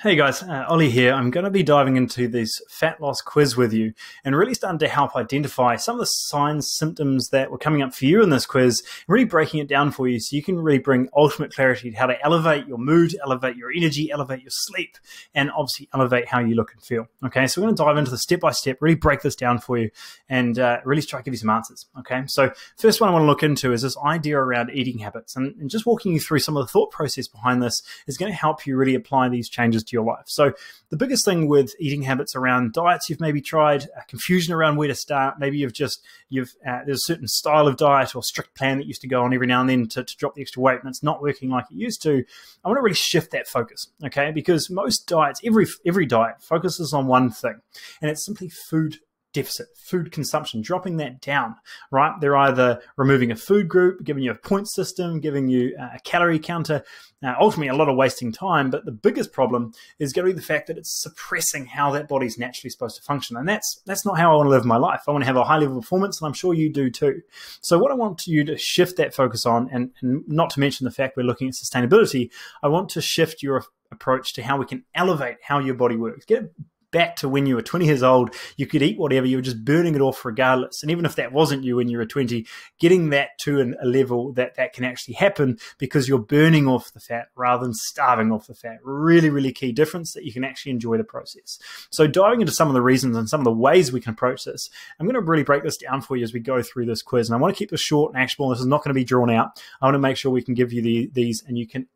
Hey guys, Ollie here. I'm going to be diving into this fat loss quiz with you and really starting to help identify some of the signs, symptoms that were coming up for you in this quiz, really breaking it down for you so you can really bring ultimate clarity to how to elevate your mood, elevate your energy, elevate your sleep, and obviously elevate how you look and feel. Okay, so we're going to dive into the step-by-step, really break this down for you and really try to give you some answers. Okay, so first one I want to look into is this idea around eating habits, and just walking you through some of the thought process behind this is going to help you really apply these changes to your life. So the biggest thing with eating habits around diets you've maybe tried, confusion around where to start. Maybe there's a certain style of diet or strict plan that used to go on every now and then to drop the extra weight and it's not working like it used to. I want to really shift that focus, okay? Because most diets, every diet focuses on one thing, and it's simply food deficit, food consumption, dropping that down, right? They're either removing a food group, giving you a point system, giving you a calorie counter, ultimately a lot of wasting time. But the biggest problem is going to be the fact that it's suppressing how that body's naturally supposed to function. And that's not how I want to live my life. I want to have a high level of performance, and I'm sure you do too. So what I want you to shift that focus on, and not to mention the fact we're looking at sustainability, I want to shift your approach to how we can elevate how your body works. Get it back to when you were 20 years old, you could eat whatever, you were just burning it off regardless. And even if that wasn't you when you were 20, getting that to a level that can actually happen because you're burning off the fat rather than starving off the fat. Really, really key difference that you can actually enjoy the process. So diving into some of the reasons and some of the ways we can approach this, I'm going to really break this down for you as we go through this quiz. And I want to keep this short and actionable. This is not going to be drawn out. I want to make sure we can give you these and you can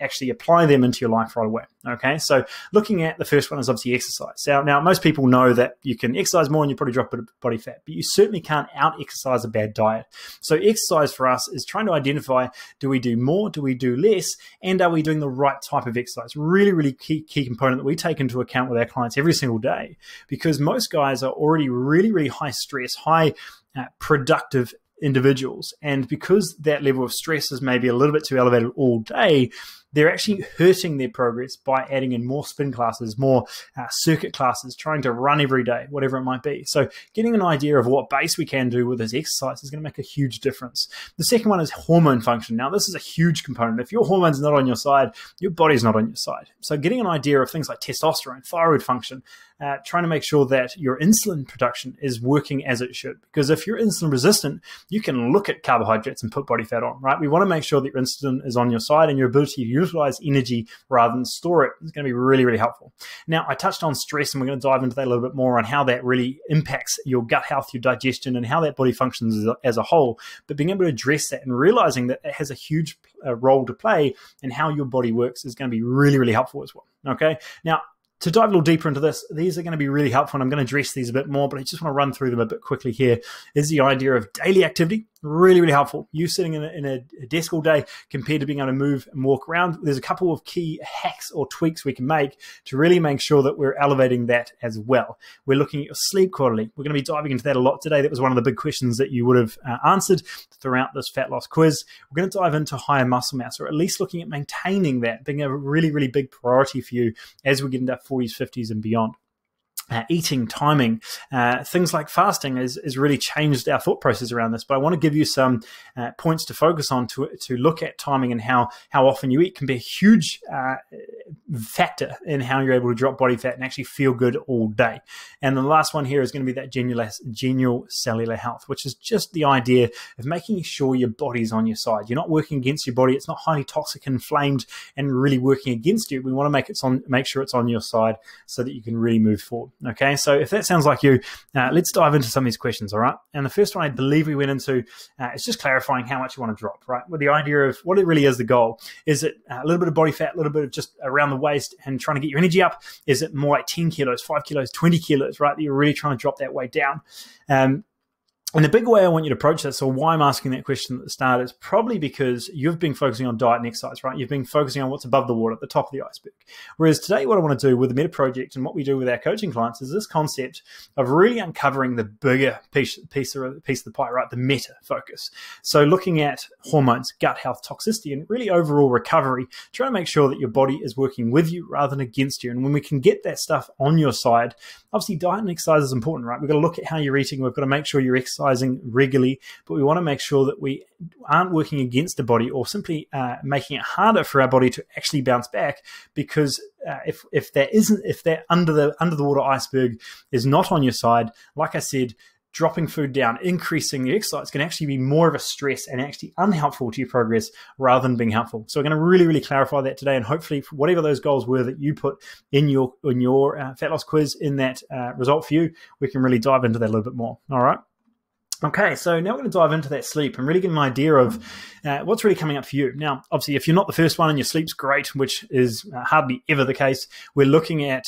actually apply them into your life right away. Okay, so looking at the first one is obviously exercise. Now, most people know that you can exercise more and you probably drop a bit of body fat, but you certainly can't out-exercise a bad diet. So exercise for us is trying to identify, do we do more, do we do less, and are we doing the right type of exercise? Really, really key component that we take into account with our clients every single day, because most guys are already really, really high stress, high productive individuals. And because that level of stress is maybe a little bit too elevated all day, they're actually hurting their progress by adding in more spin classes, more circuit classes, trying to run every day, whatever it might be. So getting an idea of what base we can do with this exercise is going to make a huge difference. The second one is hormone function. Now, this is a huge component. If your hormone's not on your side, your body's not on your side. So getting an idea of things like testosterone, thyroid function, trying to make sure that your insulin production is working as it should. Because if you're insulin resistant, you can look at carbohydrates and put body fat on, right? We want to make sure that your insulin is on your side and your ability to utilize energy rather than store it is going to be really, really helpful. Now, I touched on stress, and we're going to dive into that a little bit more on how that really impacts your gut health, your digestion, and how that body functions as a whole. But being able to address that and realizing that it has a huge role to play in how your body works is going to be really, really helpful as well. Okay. Now, to dive a little deeper into this, these are going to be really helpful, and I'm going to address these a bit more, but I just want to run through them a bit quickly here, is the idea of daily activity. Really, really helpful. You sitting in a desk all day compared to being able to move and walk around. There's a couple of key hacks or tweaks we can make to really make sure that we're elevating that as well. We're looking at your sleep quality. We're going to be diving into that a lot today. That was one of the big questions that you would have answered throughout this fat loss quiz. We're going to dive into higher muscle mass, or at least looking at maintaining that, being a really, really big priority for you as we get into 40s, 50s and beyond. Eating, timing, things like fasting has really changed our thought process around this. But I want to give you some points to focus on to look at timing, and how often you eat can be a huge factor in how you're able to drop body fat and actually feel good all day. And the last one here is going to be that genuine cellular health, which is just the idea of making sure your body's on your side. You're not working against your body. It's not highly toxic, inflamed, and really working against you. We want to make sure it's on your side so that you can really move forward. Okay, so if that sounds like you, let's dive into some of these questions, all right? And the first one I believe we went into is just clarifying how much you want to drop, right? With the idea of what it really is the goal. Is it a little bit of body fat, a little bit of just around the waist and trying to get your energy up? Is it more like 10 kilos, 5 kilos, 20 kilos, right? That you're really trying to drop that weight down. And the big way I want you to approach this, or why I'm asking that question at the start, is probably because you've been focusing on diet and exercise, right? You've been focusing on what's above the water, at the top of the iceberg. Whereas today, what I want to do with the Meta Project and what we do with our coaching clients is this concept of really uncovering the bigger piece of the pie, right? The meta focus. So looking at hormones, gut health, toxicity, and really overall recovery, trying to make sure that your body is working with you rather than against you. And when we can get that stuff on your side, obviously diet and exercise is important, right? We've got to look at how you're eating. We've got to make sure you're exercising exercising regularly, but we want to make sure that we aren't working against the body or simply making it harder for our body to actually bounce back, because if that under the water iceberg is not on your side, like I said, dropping food down, increasing the exercise can actually be more of a stress and actually unhelpful to your progress rather than being helpful. So we're going to really, really clarify that today, and hopefully whatever those goals were that you put in your fat loss quiz in that result for you, we can really dive into that a little bit more. All right. Okay, so now we're going to dive into that sleep and really get an idea of what's really coming up for you. Now, obviously, if you're not the first one and your sleep's great, which is hardly ever the case, we're looking at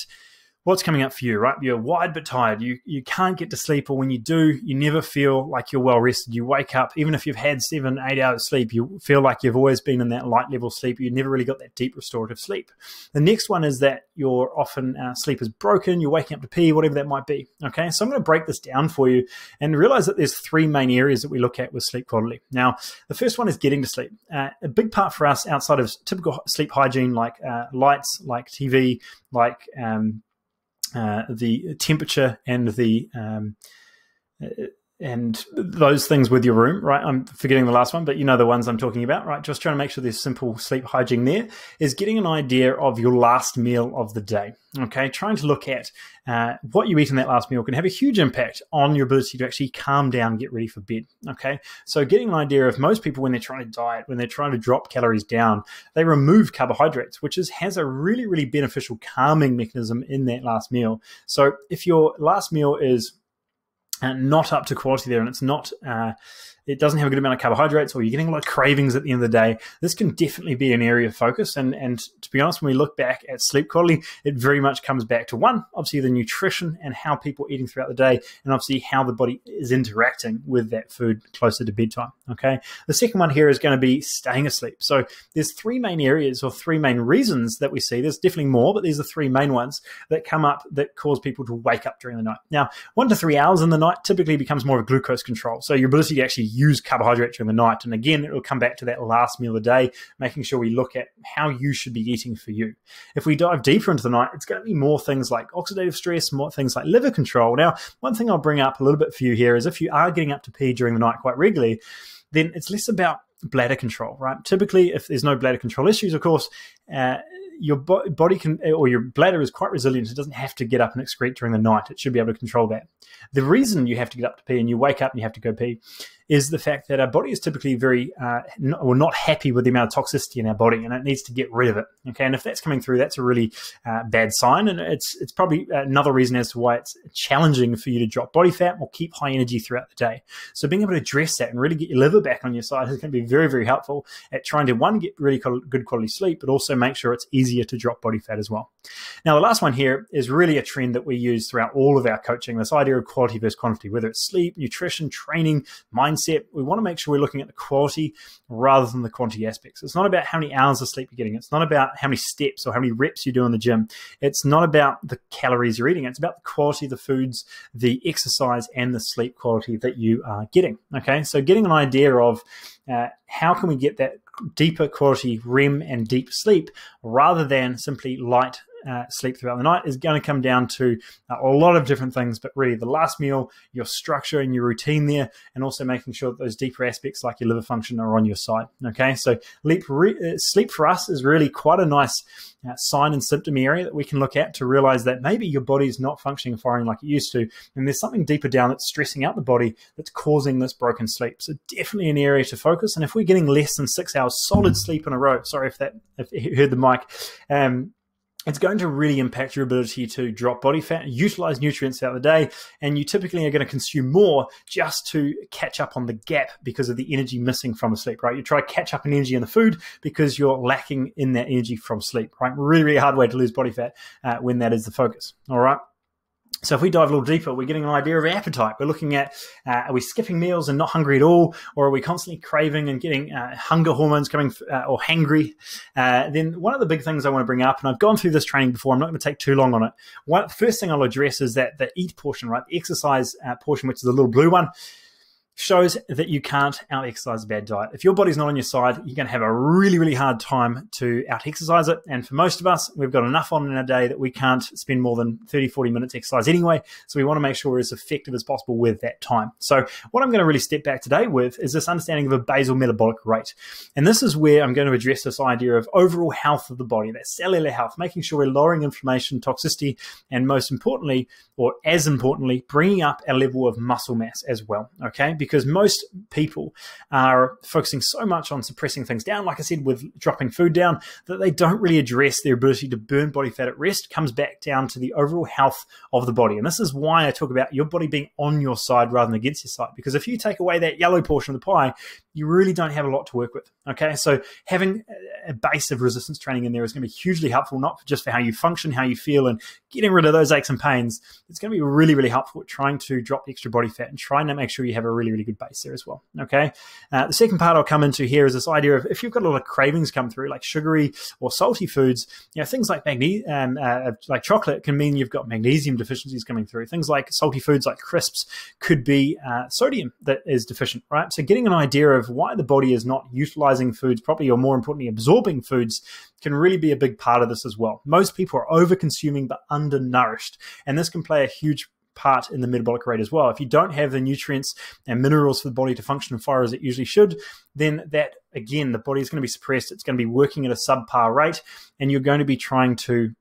what's coming up for you, right? You're wide but tired. You can't get to sleep, or when you do, you never feel like you're well rested. You wake up, even if you've had 7-8 hours sleep, you feel like you've always been in that light level sleep. You never really got that deep restorative sleep. The next one is that your often sleep is broken. You're waking up to pee, whatever that might be. Okay, so I'm going to break this down for you and realize that there's 3 main areas that we look at with sleep quality. Now, the first one is getting to sleep. A big part for us outside of typical sleep hygiene, like lights, like TV, like the temperature and and those things with your room, right? I'm forgetting the last one, but you know the ones I'm talking about, right? Just trying to make sure there's simple sleep hygiene there, is getting an idea of your last meal of the day, okay? Trying to look at what you eat in that last meal can have a huge impact on your ability to actually calm down and get ready for bed, okay? So getting an idea of most people when they're trying to diet, when they're trying to drop calories down, they remove carbohydrates, which has a really, really beneficial calming mechanism in that last meal. So if your last meal is not up to quality there, and it's not it doesn't have a good amount of carbohydrates, or you're getting a lot of cravings at the end of the day, this can definitely be an area of focus. And to be honest, when we look back at sleep quality, it very much comes back to, one, obviously the nutrition and how people are eating throughout the day, and obviously how the body is interacting with that food closer to bedtime, okay? The second one here is going to be staying asleep. So there's 3 main areas, or 3 main reasons that we see. There's definitely more, but these are 3 main ones that come up that cause people to wake up during the night. Now, 1 to 3 hours in the night typically becomes more of a glucose control. So your ability to actually use carbohydrate during the night. And again, it will come back to that last meal of the day, making sure we look at how you should be eating for you. If we dive deeper into the night, it's going to be more things like oxidative stress, more things like liver control. Now, one thing I'll bring up a little bit for you here is if you are getting up to pee during the night quite regularly, then it's less about bladder control, right? Typically, if there's no bladder control issues, of course, your body can, or your bladder is quite resilient. It doesn't have to get up and excrete during the night. It should be able to control that. The reason you have to get up to pee and you wake up and you have to go pee is the fact that our body is typically not happy with the amount of toxicity in our body, and it needs to get rid of it. Okay, and if that's coming through, that's a really bad sign, and it's probably another reason as to why it's challenging for you to drop body fat or keep high energy throughout the day. So being able to address that and really get your liver back on your side is going to be very, very helpful at trying to, one, get really good quality sleep, but also make sure it's easier to drop body fat as well. Now, the last one here is really a trend that we use throughout all of our coaching, this idea of quality versus quantity, whether it's sleep, nutrition, training, mindset. We want to make sure we're looking at the quality rather than the quantity aspects. It's not about how many hours of sleep you're getting. It's not about how many steps or how many reps you do in the gym. It's not about the calories you're eating. It's about the quality of the foods, the exercise, and the sleep quality that you are getting. Okay, so getting an idea of how can we get that deeper quality REM and deep sleep rather than simply light sleep throughout the night is going to come down to a lot of different things, but really the last meal, your structure and your routine there, and also making sure that those deeper aspects like your liver function are on your side. Okay, so sleep for us is really quite a nice sign and symptom area that we can look at to realize that maybe your body is not functioning and firing like it used to, and there's something deeper down that's stressing out the body that's causing this broken sleep. So definitely an area to focus. And if we're getting less than 6 hours solid sleep in a row, sorry if you heard the mic, it's going to really impact your ability to drop body fat, utilize nutrients throughout the day, and you typically are going to consume more just to catch up on the gap because of the energy missing from sleep, right? You try to catch up in energy in the food because you're lacking in that energy from sleep, right? Really, really hard way to lose body fat when that is the focus, all right? So if we dive a little deeper, we're getting an idea of appetite. We're looking at, are we skipping meals and not hungry at all? Or are we constantly craving and getting hunger hormones coming or hangry? Then one of the big things I want to bring up, and I've gone through this training before, I'm not going to take too long on it. First thing I'll address is that the eat portion, right? The exercise portion, which is the little blue one. shows that you can't out-exercise a bad diet. If your body's not on your side, you're going to have a really, really hard time to out-exercise it. And for most of us, we've got enough on in our day that we can't spend more than 30, 40 minutes exercise anyway. So we want to make sure we're as effective as possible with that time. So what I'm going to really step back today with is this understanding of a basal metabolic rate. And this is where I'm going to address this idea of overall health of the body, that cellular health, making sure we're lowering inflammation, toxicity, and most importantly, or as importantly, bringing up our level of muscle mass as well, okay? Because most people are focusing so much on suppressing things down, like I said, with dropping food down, that they don't really address their ability to burn body fat at rest. It comes back down to the overall health of the body. And this is why I talk about your body being on your side rather than against your side, because if you take away that yellow portion of the pie, you really don't have a lot to work with, okay? So having a base of resistance training in there is going to be hugely helpful, not just for how you function, how you feel, and getting rid of those aches and pains. It's going to be really, really helpful at trying to drop the extra body fat and trying to make sure you have a really, really good base there as well, okay? The second part I'll come into here is this idea of if you've got a lot of cravings come through, like sugary or salty foods, things like like chocolate can mean you've got magnesium deficiencies coming through. Things like salty foods like crisps could be sodium that is deficient, right? So getting an idea of why the body is not utilizing foods properly, or more importantly, absorbing foods, can really be a big part of this as well. Most people are over-consuming but undernourished, and this can play a huge part in the metabolic rate as well. If you don't have the nutrients and minerals for the body to function as far as it usually should, then that, again, the body is going to be suppressed. It's going to be working at a subpar rate, and you're going to be trying to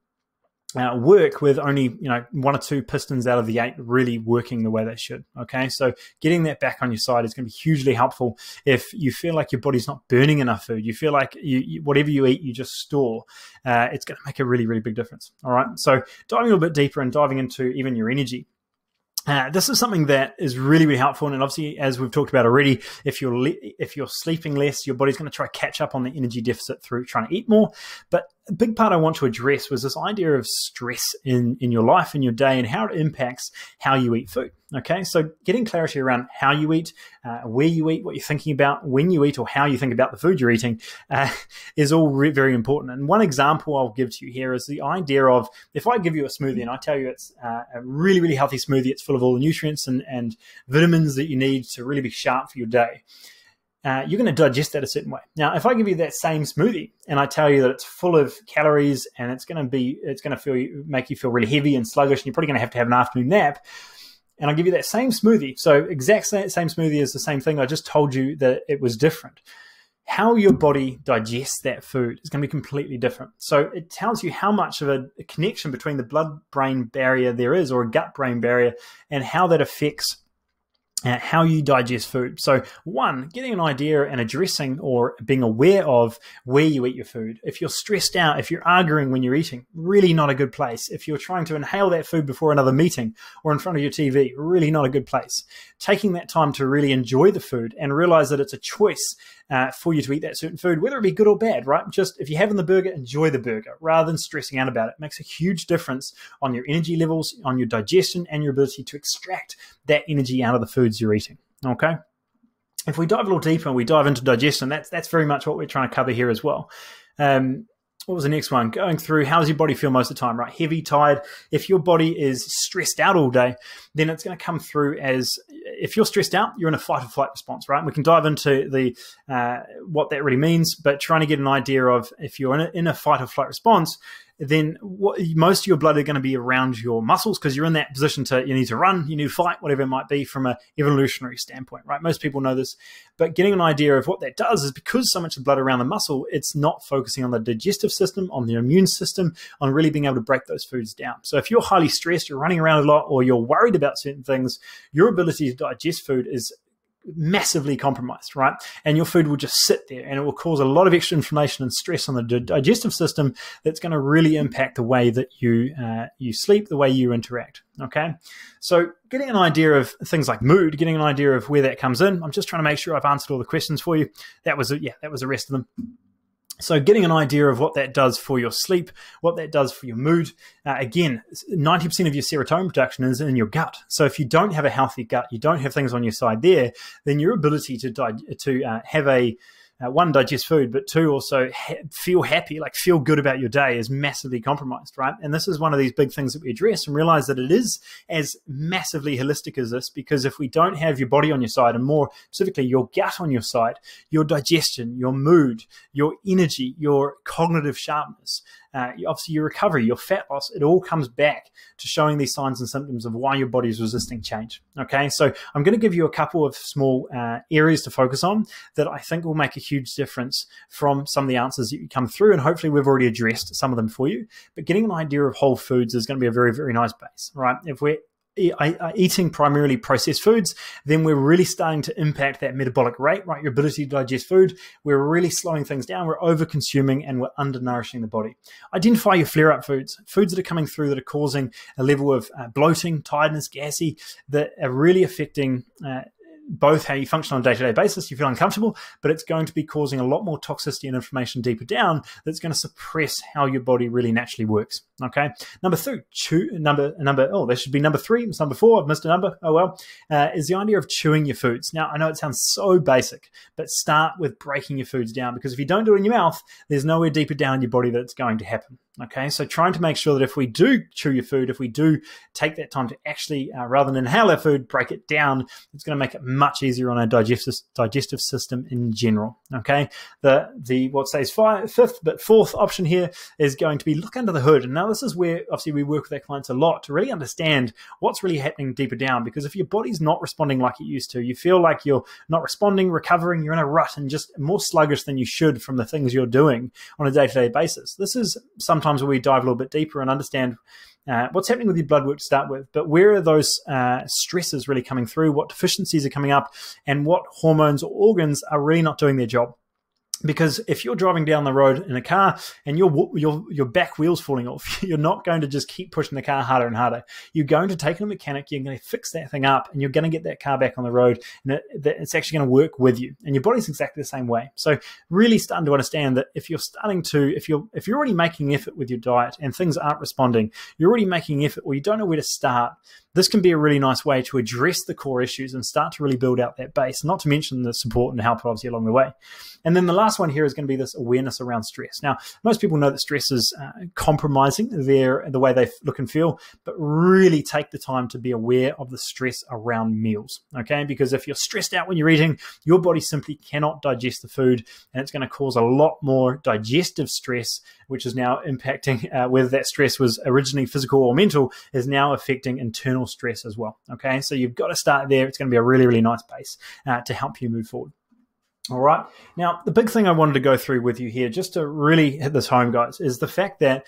work with only 1 or 2 pistons out of the 8 really working the way they should. Okay, so getting that back on your side is going to be hugely helpful. If you feel like your body's not burning enough food, you feel like whatever you eat you just store, it's going to make a really, really big difference. All right, so diving a little bit deeper and diving into even your energy. This is something that is really, really helpful. And obviously, as we've talked about already, if you're sleeping less, your body's going to try to catch up on the energy deficit through trying to eat more. But a big part I want to address was this idea of stress in your life, in your day, and how it impacts how you eat food. Okay, so getting clarity around how you eat, where you eat, what you're thinking about, when you eat, or how you think about the food you're eating is all very important. And one example I'll give to you here is the idea of, if I give you a smoothie and I tell you it's a really, really healthy smoothie, it's full of all the nutrients and vitamins that you need to really be sharp for your day, you're going to digest that a certain way. Now, if I give you that same smoothie and I tell you that it's full of calories and it's going to make you feel really heavy and sluggish, and you're probably going to have an afternoon nap, and I'll give you that same smoothie, so exact same smoothie is the same thing, I just told you that it was different. How your body digests that food is going to be completely different. So it tells you how much of a connection between the blood-brain barrier there is, or a gut-brain barrier, and how that affects how you digest food. So one, getting an idea and addressing or being aware of where you eat your food. If you're stressed out, if you're arguing when you're eating, really not a good place. If you're trying to inhale that food before another meeting or in front of your TV, really not a good place. Taking that time to really enjoy the food and realize that it's a choice for you to eat that certain food, whether it be good or bad, right? Just if you're having the burger, enjoy the burger rather than stressing out about it. It makes a huge difference on your energy levels, on your digestion, and your ability to extract that energy out of the foods you're eating, okay? If we dive a little deeper, we dive into digestion, that's very much what we're trying to cover here as well. What was the next one? Going through, how does your body feel most of the time, right? Heavy, tired. If your body is stressed out all day, then it's going to come through as, if you're stressed out, you're in a fight or flight response, right? We can dive into the what that really means, but trying to get an idea of, if you're in a fight or flight response, then most of your blood are going to be around your muscles, because you're in that position you need to run, you need to fight, whatever it might be from an evolutionary standpoint, right? Most people know this, but getting an idea of what that does is, because so much of the blood around the muscle, it's not focusing on the digestive system, on the immune system, on really being able to break those foods down. So if you're highly stressed, you're running around a lot, or you're worried about certain things, your ability to digest food is massively compromised, right? And your food will just sit there, and it will cause a lot of extra inflammation and stress on the digestive system that's going to really impact the way that you sleep, the way you interact, okay? So getting an idea of things like mood, getting an idea of where that comes in. I'm just trying to make sure I've answered all the questions for you. That was the rest of them. So getting an idea of what that does for your sleep, what that does for your mood. Again, 90% of your serotonin production is in your gut. So if you don't have a healthy gut, you don't have things on your side there, then your ability to have a one, digest food, but two, also feel happy, like feel good about your day, is massively compromised, right? And this is one of these big things that we address and realize that it is as massively holistic as this, because if we don't have your body on your side, and more specifically your gut on your side, your digestion, your mood, your energy, your cognitive sharpness, obviously your recovery, your fat loss, it all comes back to showing these signs and symptoms of why your body is resisting change. Okay, so I'm going to give you a couple of small areas to focus on that I think will make a huge difference from some of the answers that you come through, and hopefully we've already addressed some of them for you. But getting an idea of whole foods is going to be a very, very nice base, right? If we're eating primarily processed foods, then we're really starting to impact that metabolic rate, right? Your ability to digest food. We're really slowing things down. We're over consuming and we're undernourishing the body. Identify your flare-up foods that are coming through that are causing a level of bloating, tiredness, gassy, that are really affecting both how you function on a day-to-day basis. You feel uncomfortable, but it's going to be causing a lot more toxicity and inflammation deeper down that's going to suppress how your body really naturally works. Okay. Number should be number 3. It's number 4. I've missed a number. Oh, well, is the idea of chewing your foods. Now, I know it sounds so basic, but start with breaking your foods down, because if you don't do it in your mouth, there's nowhere deeper down in your body that it's going to happen. Okay, so trying to make sure that if we do chew your food, if we do take that time to actually, rather than inhale our food, break it down, it's going to make it much easier on our digestive system in general. Okay, the what says fifth but fourth option here is going to be look under the hood. And now this is where obviously we work with our clients a lot to really understand what's really happening deeper down, because if your body's not responding like it used to, you feel like you're not responding, recovering, you're in a rut and just more sluggish than you should from the things you're doing on a day-to-day basis. This is sometimes where we dive a little bit deeper and understand what's happening with your blood work to start with, but where are those stresses really coming through, what deficiencies are coming up, and what hormones or organs are really not doing their job. Because if you're driving down the road in a car and your back wheel's falling off, you're not going to just keep pushing the car harder and harder. You're going to take a mechanic, you're going to fix that thing up, and you're going to get that car back on the road, and it's actually going to work with you. And your body's exactly the same way. So really starting to understand that if you're already making effort with your diet and things aren't responding, you're already making effort, or you don't know where to start, this can be a really nice way to address the core issues and start to really build out that base, not to mention the support and help obviously along the way. And then the last one here is going to be this awareness around stress. Now, most people know that stress is compromising the way they look and feel, but really take the time to be aware of the stress around meals, okay? Because if you're stressed out when you're eating, your body simply cannot digest the food, and it's going to cause a lot more digestive stress, which is now impacting, whether that stress was originally physical or mental, is now affecting internal stress as well, okay? So you've got to start there. It's going to be a really, really nice base to help you move forward. All right. Now, the big thing I wanted to go through with you here, just to really hit this home, guys, is the fact that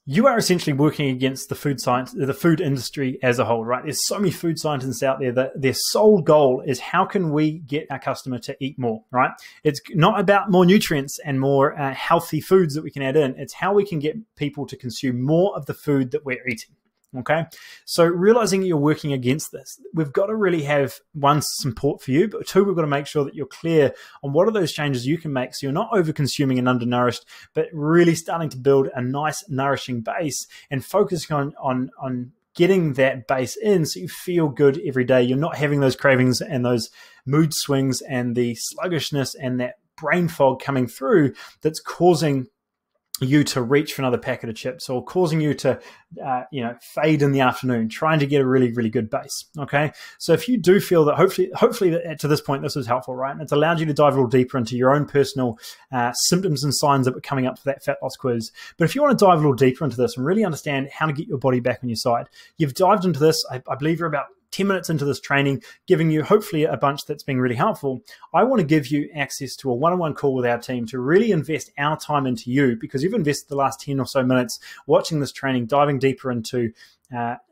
you are essentially working against the food industry as a whole, right? There's so many food scientists out there that their sole goal is how can we get our customer to eat more, right? It's not about more nutrients and more healthy foods that we can add in. It's how we can get people to consume more of the food that we're eating. Okay, so realizing you're working against this, we've got to really have, one, support for you, but two, we've got to make sure that you're clear on what are those changes you can make so you're not over consuming and undernourished, but really starting to build a nice nourishing base and focusing on getting that base in so you feel good every day. You're not having those cravings and those mood swings and the sluggishness and that brain fog coming through that's causing you to reach for another packet of chips, or causing you to fade in the afternoon, trying to get a really, really good base. Okay, so if you do feel that hopefully to this point this was helpful, right, and it's allowed you to dive a little deeper into your own personal symptoms and signs that were coming up for that fat loss quiz. But if you want to dive a little deeper into this and really understand how to get your body back on your side, you've dived into this, I believe you're about 10 minutes into this training, giving you hopefully a bunch that's been really helpful. I want to give you access to a one-on-one call with our team to really invest our time into you, because you've invested the last 10 or so minutes watching this training, diving deeper into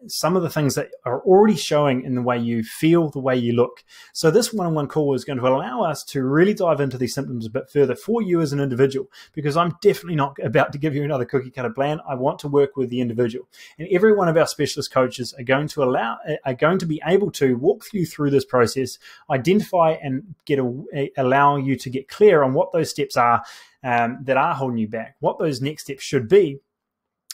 some of the things that are already showing in the way you feel, the way you look. So this one-on-one call is going to allow us to really dive into these symptoms a bit further for you as an individual, because I'm definitely not about to give you another cookie cutter plan. I want to work with the individual, and every one of our specialist coaches are going to be able to walk you through this process, identify and allow you to get clear on what those steps are that are holding you back, what those next steps should be,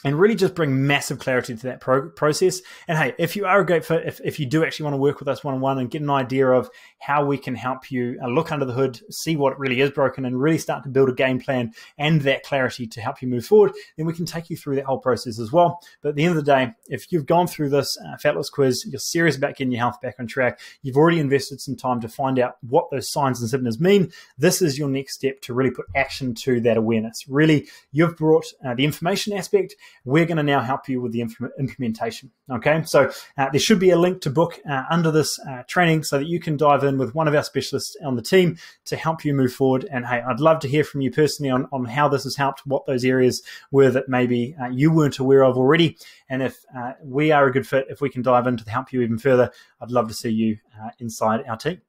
and really just bring massive clarity to that process. And hey, if you are a great fit, if you do actually want to work with us one-on-one and get an idea of how we can help you look under the hood, see what really is broken, and really start to build a game plan and that clarity to help you move forward, then we can take you through that whole process as well. But at the end of the day, if you've gone through this fat loss quiz, you're serious about getting your health back on track, you've already invested some time to find out what those signs and symptoms mean, this is your next step to really put action to that awareness. Really, you've brought the information aspect. We're going to now help you with the implementation. Okay, so there should be a link to book under this training so that you can dive in with one of our specialists on the team to help you move forward. And hey, I'd love to hear from you personally on how this has helped, what those areas were that maybe you weren't aware of already. And if we are a good fit, if we can dive in to help you even further, I'd love to see you inside our team.